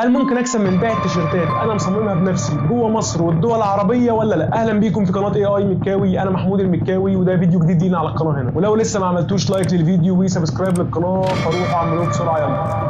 هل ممكن اكسب من بيع التيشيرتات انا مصممها بنفسي جوه مصر والدول العربيه ولا لا؟ اهلا بيكم في قناه اي مكاوي. انا محمود المكاوي وده فيديو جديد لينا على القناه هنا. ولو لسه ما عملتوش لايك للفيديو وسبسكرايب للقناه فروحوا اعملوه بسرعه يلا.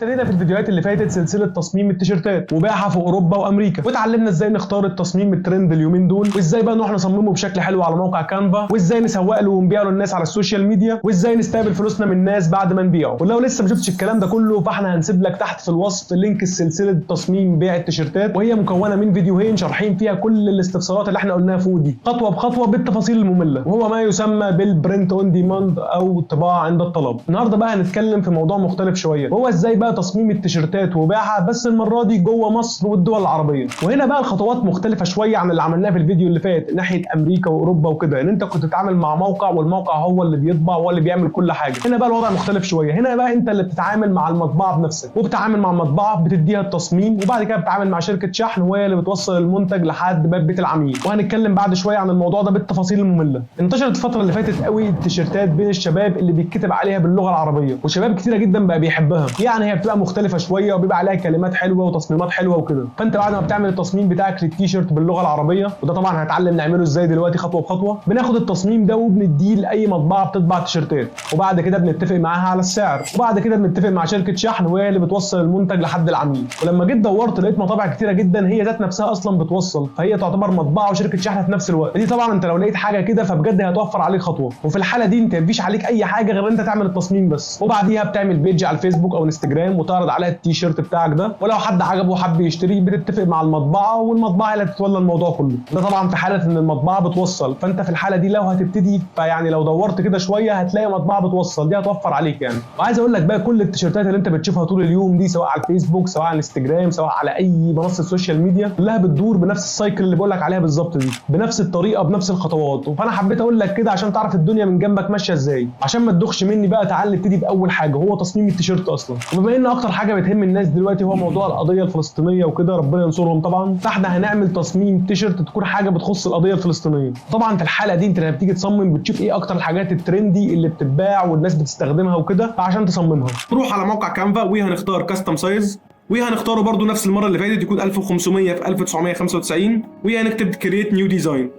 ابتدينا في الفيديوهات اللي فاتت سلسله تصميم التيشيرتات وبيعها في اوروبا وامريكا، واتعلمنا ازاي نختار التصميم الترند اليومين دول، وازاي بقى نروح نصممه بشكل حلو على موقع كانفا، وازاي نسوق له ونبيع له الناس على السوشيال ميديا، وازاي نستقبل فلوسنا من الناس بعد ما نبيعه. ولو لسه ما شفتش الكلام ده كله فاحنا هنسيب لك تحت في الوصف لينك سلسله تصميم بيع التيشيرتات، وهي مكونه من فيديوهين شارحين فيها كل الاستفسارات اللي احنا قلناها فوق دي خطوه بخطوه بالتفاصيل الممله، وهو ما يسمى بالبرنت اون ديماند او طباعه عند الطلب. النهارده بقى هنتكلم في موضوع مختلف شويه، وهو ازاي بقى تصميم التيشيرتات وبيعها بس المره دي جوه مصر والدول العربيه. وهنا بقى الخطوات مختلفه شويه عن اللي عملناه في الفيديو اللي فات ناحيه امريكا واوروبا وكده، ان انت كنت بتتعامل مع موقع والموقع هو اللي بيطبع وهو اللي بيعمل كل حاجه. هنا بقى الوضع مختلف شويه، هنا بقى انت اللي بتتعامل مع المطبعه بنفسك، وبتتعامل مع المطبعه بتديها التصميم، وبعد كده بتتعامل مع شركه شحن وهي اللي بتوصل المنتج لحد باب بيت العميل. وهنتكلم بعد شويه عن الموضوع ده بالتفاصيل الممله. انتشرت الفتره اللي فاتت قوي التيشيرتات بين الشباب اللي بيتكتب عليها باللغه العربيه، وشباب كتيره جدا بقى بيحبها، يعني هي بتبقى مختلفه شويه وبيبقى عليها كلمات حلوه وتصميمات حلوه وكده. فانت بعد ما بتعمل التصميم بتاعك للتيشيرت باللغه العربيه، وده طبعا هنتعلم نعمله ازاي دلوقتي خطوه بخطوه، بناخد التصميم ده وبنديه لاي مطبعه بتطبع تيشيرتات، وبعد كده بنتفق معاها على السعر، وبعد كده بنتفق مع شركه شحن وهي اللي بتوصل المنتج لحد العميل. ولما جيت دورت لقيت مطابع كتيره جدا هي ذات نفسها اصلا بتوصل، فهي تعتبر مطبعه وشركه شحن في نفس الوقت. دي طبعا انت لو لقيت حاجه كده فبجد هتوفر عليك خطوه، وفي الحاله دي انت مفيش عليك اي حاجه غير انت تعمل التصميم بس، وبعديها بتعمل بيج على الفيسبوك او انستجرام وتعرض عليها التيشيرت بتاعك ده، ولو حد عجبه وحب يشتري بتتفق مع المطبعه والمطبعه هي اللي بتتولى الموضوع كله. ده طبعا في حاله ان المطبعه بتوصل، فانت في الحاله دي لو هتبتدي فيعني لو دورت كده شويه هتلاقي مطبعه بتوصل، دي هتوفر عليك يعني. وعايز اقول لك بقى كل التيشيرتات اللي انت بتشوفها طول اليوم دي سواء على الفيسبوك سواء على الانستجرام سواء على اي منصه سوشيال ميديا كلها بتدور بنفس السايكل اللي بقول لك عليها بالظبط دي، بنفس الطريقه بنفس الخطوات. فانا حبيت اقول لك كده عشان تعرف الدنيا من جنبك ماشيه ازاي، عشان ما تدخش مني بقى. تعال نبتدي باول حاجه هو تصميم التيشيرت اصلا. وبما ان اكتر حاجه بتهم الناس دلوقتي هو موضوع القضيه الفلسطينيه وكده، ربنا ينصرهم طبعا، فاحنا هنعمل تصميم تيشيرت تكون حاجه بتخص القضيه الفلسطينيه. طبعا في الحاله دي انت لما بتيجي تصمم بتشوف ايه اكتر الحاجات الترندي اللي بتتباع والناس بتستخدمها وكده عشان تصممها. نروح على موقع كانفا وهنختار كاستم سايز، وهنختاره برده نفس المره اللي فاتت يكون 1500 في 1995، وهنكتب كرييت نيو ديزاين.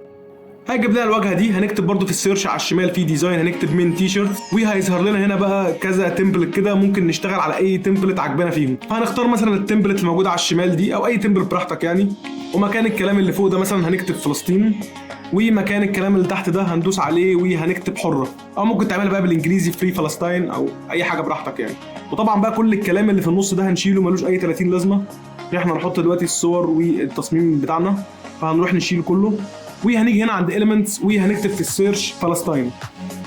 هيجيب لنا الواجهه دي، هنكتب برده في السيرش على الشمال في ديزاين هنكتب من تي شيرت، وهيظهر لنا هنا بقى كذا تمبلت كده ممكن نشتغل على اي تمبلت عجبنا فيهم. فهنختار مثلا التمبلت الموجوده على الشمال دي او اي تمبلت براحتك يعني، ومكان الكلام اللي فوق ده مثلا هنكتب فلسطين، ومكان الكلام اللي تحت ده هندوس عليه وهنكتب حره، او ممكن تعملها بقى بالانجليزي فري فلسطين او اي حاجه براحتك يعني. وطبعا بقى كل الكلام اللي في النص ده هنشيله ملوش اي 30 لازمه، احنا هنحط دلوقتي الصور والتصميم بتاعنا فهنروح نشيل كله. وهنيجي هنا عند Elements وهنكتب في السيرش فلسطين.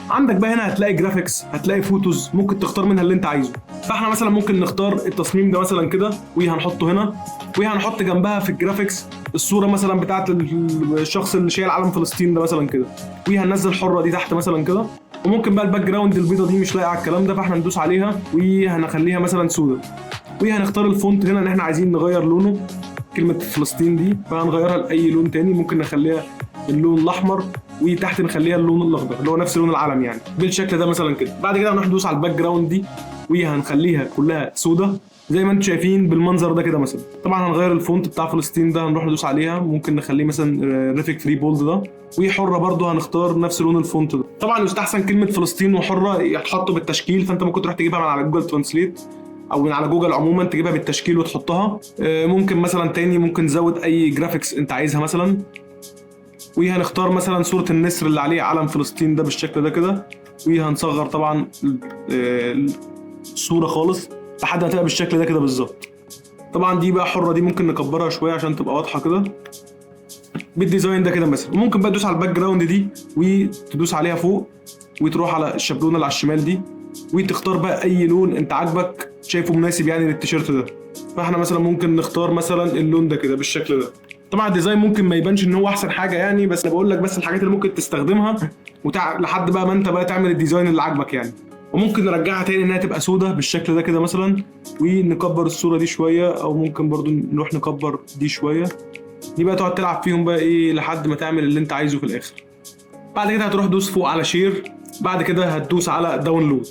عندك بقى هنا هتلاقي جرافيكس هتلاقي فوتوز ممكن تختار منها اللي انت عايزه. فاحنا مثلا ممكن نختار التصميم ده مثلا كده وهنحطه هنا، وهنحط جنبها في الجرافيكس الصوره مثلا بتاعت الشخص اللي شايل علم فلسطين ده مثلا كده، وهننزل حره دي تحت مثلا كده. وممكن بقى الباك جراوند البيضه دي مش لايقه على الكلام ده فاحنا ندوس عليها وهنخليها مثلا سوداء. وهنختار الفونت هنا ان احنا عايزين نغير لونه كلمه فلسطين دي فهنغيرها لاي لون تاني، ممكن نخليها اللون الاحمر وتحت نخليها اللون الاخضر اللي هو نفس لون العلم يعني بالشكل ده مثلا كده. بعد كده هنروح ندوس على الباك جراوند دي وهنخليها كلها سوداء زي ما انتم شايفين بالمنظر ده كده مثلا. طبعا هنغير الفونت بتاع فلسطين ده هنروح ندوس عليها ممكن نخليه مثلا ريفيك فري بولد ده، وحره برده هنختار نفس لون الفونت ده. طبعا يستحسن كلمه فلسطين وحره يتحطوا بالتشكيل، فانت ممكن تروح تجيبها من على جوجل ترانسليت او من على جوجل عموما تجيبها بالتشكيل وتحطها. ممكن مثلا تاني ممكن تزود اي جرافيكس انت عايزها مثلا، وهنختار مثلا صورة النسر اللي عليه علم فلسطين ده بالشكل ده كده، وهنصغر طبعا الصورة خالص لحد ما تبقى بالشكل ده كده بالظبط. طبعا دي بقى حرة دي ممكن نكبرها شوية عشان تبقى واضحة كده بالديزاين ده كده مثلا. وممكن بقى تدوس على الباك جراوند دي وتدوس عليها فوق وتروح على الشابلونة اللي على الشمال دي وتختار بقى اي لون انت عاجبك شايفه مناسب يعني للتيشيرت ده. فاحنا مثلا ممكن نختار مثلا اللون ده كده بالشكل ده. طبعا الديزاين ممكن ما يبانش ان هو احسن حاجه يعني، بس انا بقول لك بس الحاجات اللي ممكن تستخدمها لحد بقى ما انت بقى تعمل الديزاين اللي عاجبك يعني. وممكن نرجعها تاني انها تبقى سودة بالشكل ده كده مثلا، ونكبر الصوره دي شويه، او ممكن برضو نروح نكبر دي شويه. دي بقى تقعد تلعب فيهم بقى ايه لحد ما تعمل اللي انت عايزه في الاخر. بعد كده هتروح دوس فوق على شير، بعد كده هتدوس على داونلود.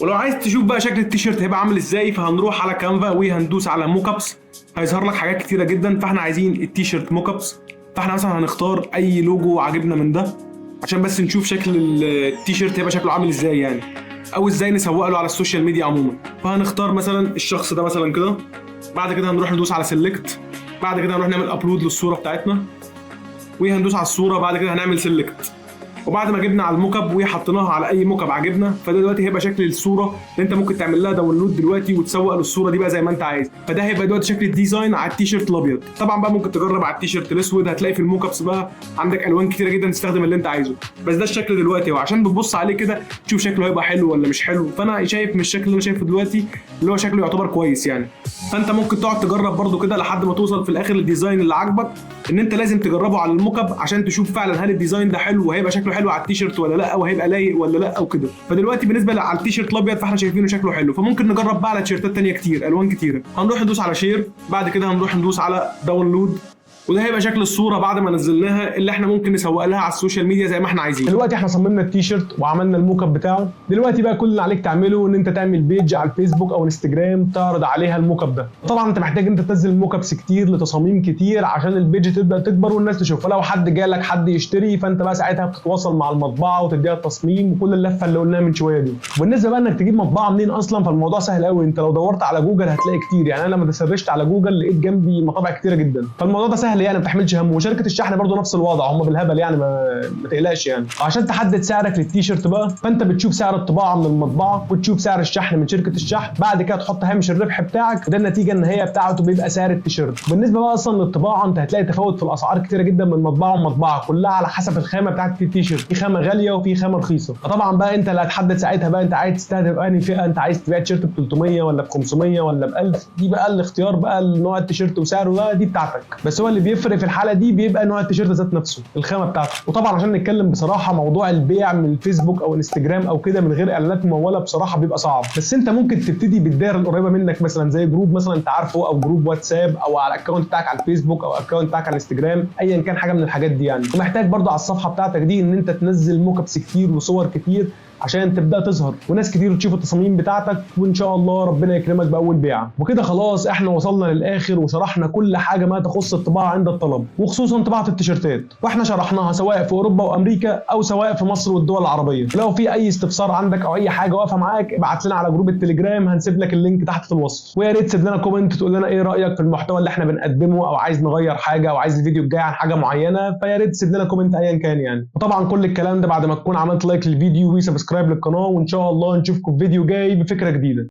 ولو عايز تشوف بقى شكل التيشيرت هيبقى عامل ازاي، فهنروح على كانفا وهندوس على موك ابس، هيظهر لك حاجات كتيره جدا. فاحنا عايزين التيشيرت موك ابس، فاحنا مثلا هنختار اي لوجو عاجبنا من ده عشان بس نشوف شكل التيشيرت هيبقى شكله عامل ازاي يعني، او ازاي نسوق له على السوشيال ميديا عموما. فهنختار مثلا الشخص ده مثلا كده، بعد كده هنروح ندوس على سيلكت، بعد كده هنروح نعمل ابلود للصوره بتاعتنا وهندوس على الصوره، بعد كده هنعمل سيلكت. وبعد ما جبنا على الموك اب وحطيناها على اي موك اب عجبنا، فده دلوقتي هيبقى شكل الصوره اللي انت ممكن تعمل لها داونلود دلوقتي وتسوق للصوره دي بقى زي ما انت عايز. فده هيبقى دلوقتي شكل الديزاين على التيشيرت الابيض. طبعا بقى ممكن تجرب على التيشيرت الاسود، هتلاقي في الموك ابس بقى عندك الوان كتيره جدا تستخدم اللي انت عايزه. بس ده الشكل دلوقتي، وعشان بتبص عليه كده تشوف شكله هيبقى حلو ولا مش حلو، فانا شايف من الشكل اللي انا شايفه دلوقتي اللي هو شكله يعتبر كويس يعني. فانت ممكن تقعد تجرب برده كده لحد ما توصل في الاخر للديزاين اللي عاجبك، ان انت لازم تجربه على الموك اب عشان تشوف فعلا هل الديزاين ده حلو وهيبقى شكله حلو على التيشيرت ولا لا، وهيبقى لايق ولا لا او كده. فدلوقتي بالنسبه على التيشيرت الابيض فاحنا شايفينه شكله حلو، فممكن نجرب بقى على تيشيرتات ثانيه كتير الوان كتيره. هنروح ندوس على شير، بعد كده هنروح ندوس على داونلود، وده هيبقى شكل الصوره بعد ما نزلناها اللي احنا ممكن نسوق لها على السوشيال ميديا زي ما احنا عايزين. دلوقتي احنا صممنا التيشيرت وعملنا الموك اب بتاعه، دلوقتي بقى كل اللي عليك تعمله ان انت تعمل بيج على الفيسبوك او انستجرام تعرض عليها الموك اب ده. طبعا انت محتاج انت تنزل موك ابس كتير لتصاميم كتير عشان البيج تبدا تكبر والناس تشوف، فلو حد جالك حد يشتري فانت بقى ساعتها بتتواصل مع المطبعه وتديها التصميم وكل اللفه اللي قلناها من شويه دي. وبالنسبه بقى انك تجيب مطبعه منين اصلا، فالموضوع سهل قوي. انت لو دورت على جوجل هتلاقي كتير، يعني انا لما سرشت على جوجل لقيت جنبي مطابع كتيره جدا، فالموضوع ده سهل يعني ما تحملش هم. وشركه الشحن برضو نفس الوضع، هم بالهبل يعني ما تقلقش يعني. عشان تحدد سعرك للتيشيرت بقى، فانت بتشوف سعر الطباعه من المطبعه وتشوف سعر الشحن من شركه الشحن، بعد كده تحط هامش الربح بتاعك، وده النتيجه النهائيه بتاعته بيبقى سعر التيشيرت. بالنسبه بقى اصلا للطباعه انت هتلاقي تفاوت في الاسعار كتيره جدا من مطبعه ومطبعه، كلها على حسب الخامه بتاعت التيشيرت، في خامه غاليه وفي خامه رخيصه. فطبعا بقى انت اللي هتحدد ساعتها بقى انت عايز تستهدف انهي فئه، انت عايز تبيع تيشيرت ب 300 ولا ب 500 ولا ب 1000، دي بقى الاختيار بقى نوع التيشيرت وسعره ده دي بتاعتك. بس هو اللي بيفرق في الحاله دي بيبقى نوع التيشيرت ذات نفسه، الخامه بتاعته. وطبعا عشان نتكلم بصراحه، موضوع البيع من الفيسبوك او انستجرام او كده من غير اعلانات مموله بصراحه بيبقى صعب. بس انت ممكن تبتدي بالدائره القريبه منك، مثلا زي جروب مثلا انت عارفه، او جروب واتساب، او على الاكونت بتاعك على الفيسبوك، او الاكونت بتاعك على الانستجرام، ايا كان حاجه من الحاجات دي يعني. ومحتاج برضه على الصفحه بتاعتك دي ان انت تنزل موك ابس كتير وصور كتير عشان تبدا تظهر وناس كتير تشوف التصاميم بتاعتك، وان شاء الله ربنا يكرمك باول بيعه. وكده خلاص احنا وصلنا للاخر وشرحنا كل حاجه ما تخص الطباعه عند الطلب، وخصوصا طباعه التيشيرتات، واحنا شرحناها سواء في اوروبا وامريكا او سواء في مصر والدول العربيه. لو في اي استفسار عندك او اي حاجه واقفه معاك ابعت لنا على جروب التليجرام، هنسيب لك اللينك تحت في الوصف. ويا ريت تسيب لنا كومنت تقول لنا ايه رايك في المحتوى اللي احنا بنقدمه، او عايز نغير حاجه، او عايز الفيديو الجاي عن حاجه معينه، فيا ريت تسيب لنا كومنت ايا كان يعني. وطبعا كل الكلام ده بعد ما تكون عملت لايك للفيديو وسبسكرايب للقناه، وان شاء الله نشوفكم في فيديو جاي بفكره جديده.